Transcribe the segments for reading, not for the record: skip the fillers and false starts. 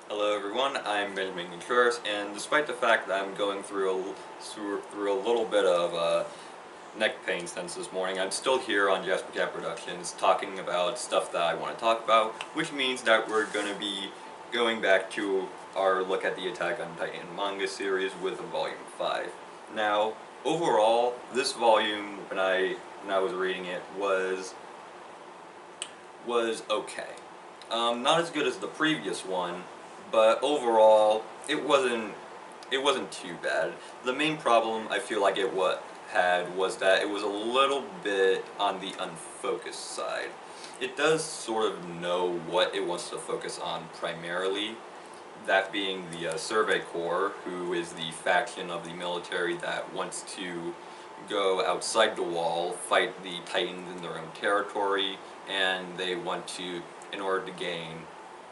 Hello everyone, I'm Benjamin Contreras, and despite the fact that I'm going through a little bit of neck pain since this morning, I'm still here on Jasper Cat Productions talking about stuff that I want to talk about, which means that we're going to be going back to our look at the Attack on Titan manga series with Volume 5. Now, overall, this volume, when I was reading it, was okay. Not as good as the previous one, but overall, it wasn't too bad. The main problem I feel like had was that it was a little bit on the unfocused side. It does sort of know what it wants to focus on primarily, that being the Survey Corps, who is the faction of the military that wants to go outside the wall, fight the Titans in their own territory, and they want to, in order to gain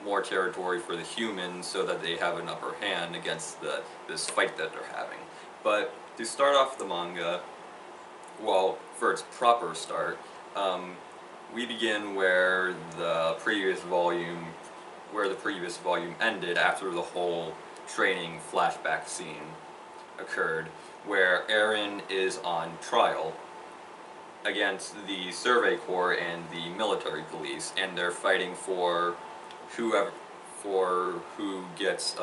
more territory for the humans so that they have an upper hand against this fight that they're having. But to start off the manga, well, for its proper start, we begin where the previous volume ended after the whole training flashback scene occurred, where Eren is on trial against the Survey Corps and the military police, and they're fighting for who gets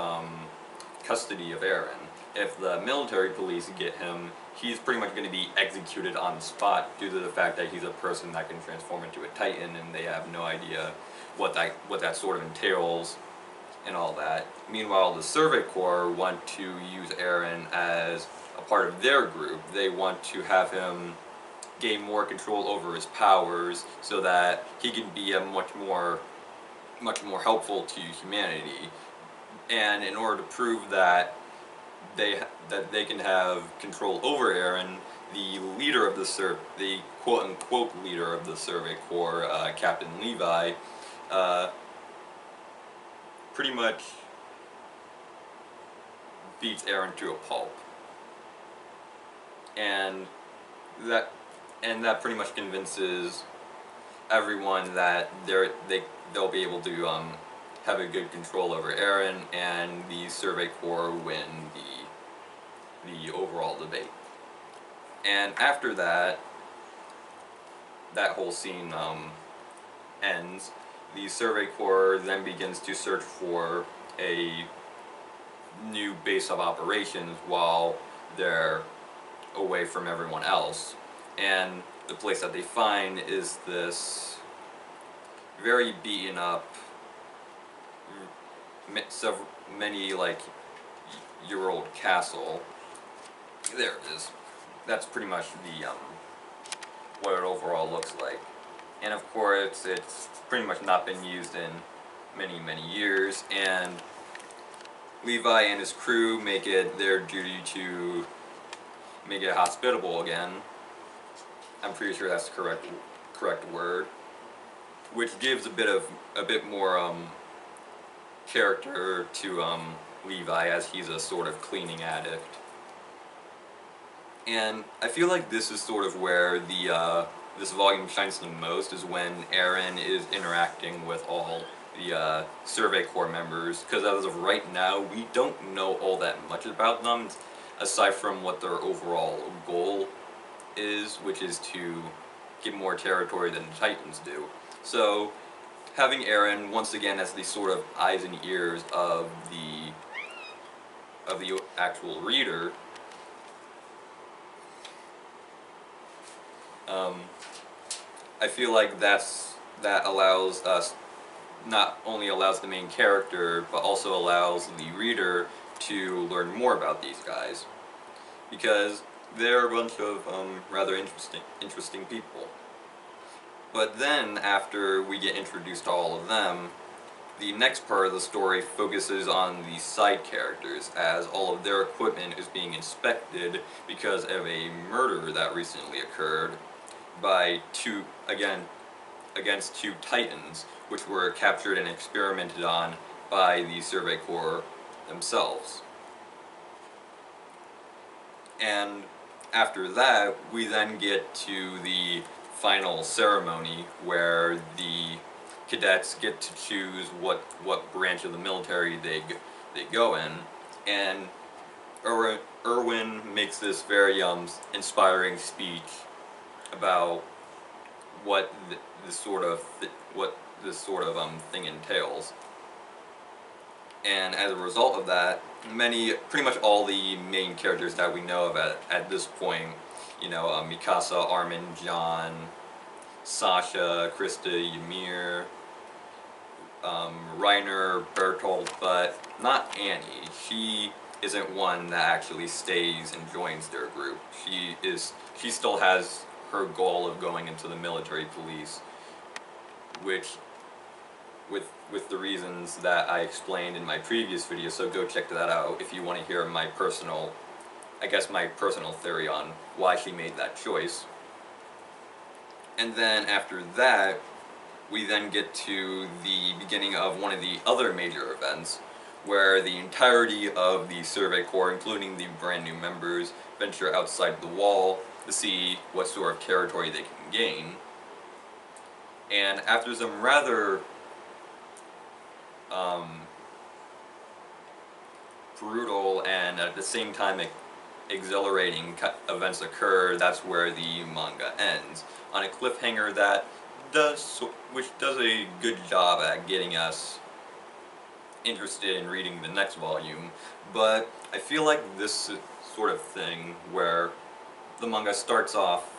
custody of Eren. If the military police get him, he's pretty much going to be executed on the spot due to the fact that he's a person that can transform into a Titan, and they have no idea what that sort of entails and all that. Meanwhile, the Survey Corps want to use Eren as a part of their group. They want to have him gain more control over his powers so that he can be a much more helpful to humanity. And in order to prove that they can have control over Eren, the quote unquote leader of the Survey Corps, Captain Levi, pretty much beats Eren to a pulp, and that pretty much convinces everyone that they'll be able to have a good control over Eren, and the Survey Corps win the overall debate. And after that whole scene ends. The Survey Corps then begins to search for a new base of operations while they're away from everyone else. And the place that they find is this very beaten up, many like year-old castle. There it is. That's pretty much the what it overall looks like. And of course, it's pretty much not been used in many years, and Levi and his crew make it their duty to make it hospitable again. I'm pretty sure that's the correct word, which gives a bit more character to Levi, as he's a sort of cleaning addict. And I feel like this is sort of where this volume shines the most, is when Eren is interacting with all the Survey Corps members, because as of right now, we don't know all that much about them, aside from what their overall goal is, which is to get more territory than the Titans do. So, having Eren once again as the sort of eyes and ears of the actual reader, I feel like that allows us, not only allows the main character, but also allows the reader to learn more about these guys, because they're a bunch of rather interesting people. But then, after we get introduced to all of them, the next part of the story focuses on the side characters, as all of their equipment is being inspected because of a murder that recently occurred by against two Titans, which were captured and experimented on by the Survey Corps themselves. And after that, we then get to the final ceremony where the cadets get to choose what branch of the military they go in, and Irwin makes this very inspiring speech about what what this sort of thing entails. And as a result of that, pretty much all the main characters that we know of at this point, Mikasa, Armin, John, Sasha, Krista, Ymir, Reiner, Bertolt, but not Annie. She isn't one that actually stays and joins their group. She still has her goal of going into the military police, which with the reasons that I explained in my previous video, so go check that out if you want to hear my personal theory on why she made that choice. And then after that, we then get to the beginning of one of the other major events, where the entirety of the Survey Corps, including the brand new members, venture outside the wall to see what sort of territory they can gain. And after some rather brutal and at the same time exhilarating events occur, that's where the manga ends, on a cliffhanger which does a good job at getting us interested in reading the next volume. But I feel like this sort of thing where the manga starts off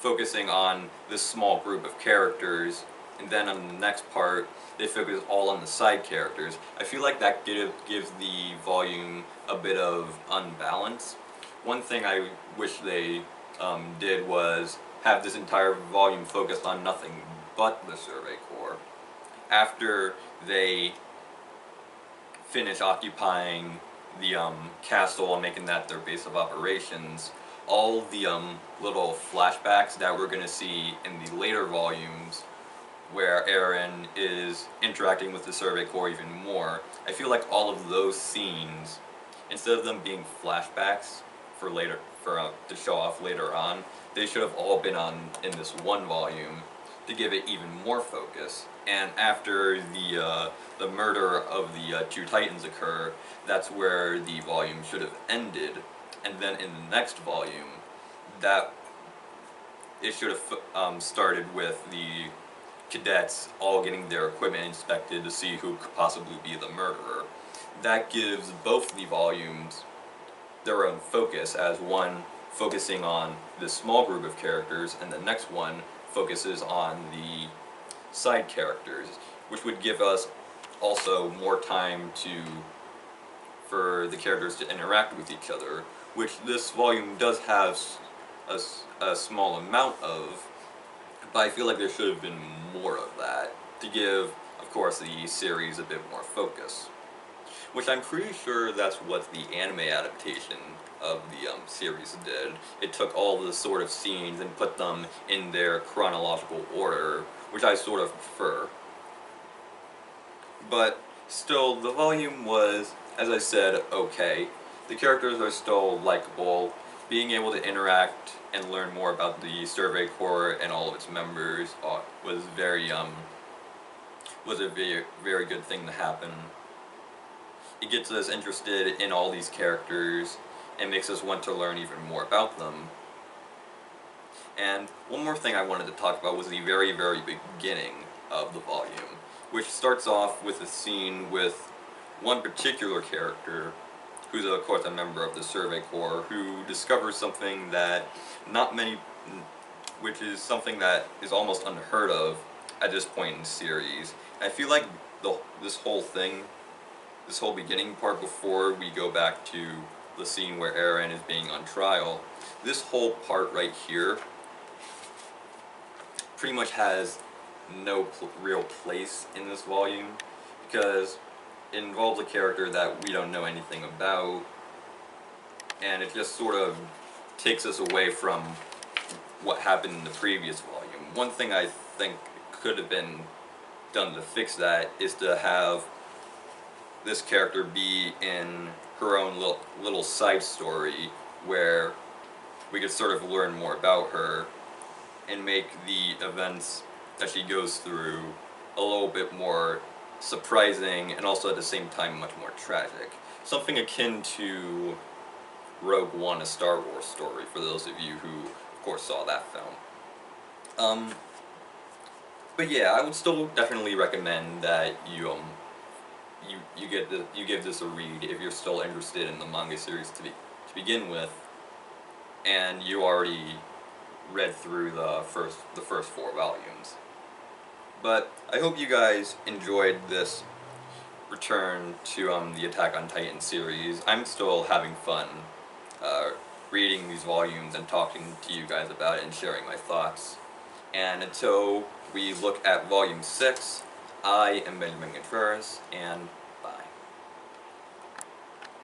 focusing on this small group of characters, and then on the next part they focus all on the side characters, I feel like that gives the volume a bit of unbalance. One thing I wish they did was have this entire volume focused on nothing but the Survey Corps. After they finish occupying the castle and making that their base of operations, all the little flashbacks that we're going to see in the later volumes where Eren is interacting with the Survey Corps even more, I feel like all of those scenes, instead of them being flashbacks to show off later on, they should have all been in this one volume to give it even more focus. And after the murder of the two Titans occur, that's where the volume should have ended. And then in the next volume, it should have started with the cadets all getting their equipment inspected to see who could possibly be the murderer. That gives both the volumes their own focus, as one focusing on this small group of characters, and the next one focuses on the side characters, which would give us also more time for the characters to interact with each other, which this volume does have a small amount of, but I feel like there should have been more of that to give, of course, the series a bit more focus. Which I'm pretty sure that's what the anime adaptation of the series did. It took all the sort of scenes and put them in their chronological order, which I sort of prefer. But still, the volume was, as I said, okay. The characters are still likable. Being able to interact and learn more about the Survey Corps and all of its members was a very good thing to happen. It gets us interested in all these characters and makes us want to learn even more about them. And one more thing I wanted to talk about was the very, very beginning of the volume, which starts off with a scene with one particular character, who's of course a member of the Survey Corps, who discovers something which is something that is almost unheard of at this point in the series. I feel like this whole beginning part before we go back to the scene where Eren is being on trial, this whole part right here pretty much has no real place in this volume, because it involves a character that we don't know anything about, and it just sort of takes us away from what happened in the previous volume. One thing I think could have been done to fix that is to have this character be in her own little side story where we could sort of learn more about her and make the events that she goes through a little bit more surprising and also at the same time much more tragic. Something akin to Rogue One, a Star Wars story, for those of you who, of course, saw that film. But yeah, I would still definitely recommend that you give this a read if you're still interested in the manga series to begin with, and you already read through the first 4 volumes. But I hope you guys enjoyed this return to the Attack on Titan series. I'm still having fun reading these volumes and talking to you guys about it and sharing my thoughts. And until we look at Volume 6, I am Benjamin Contreras, and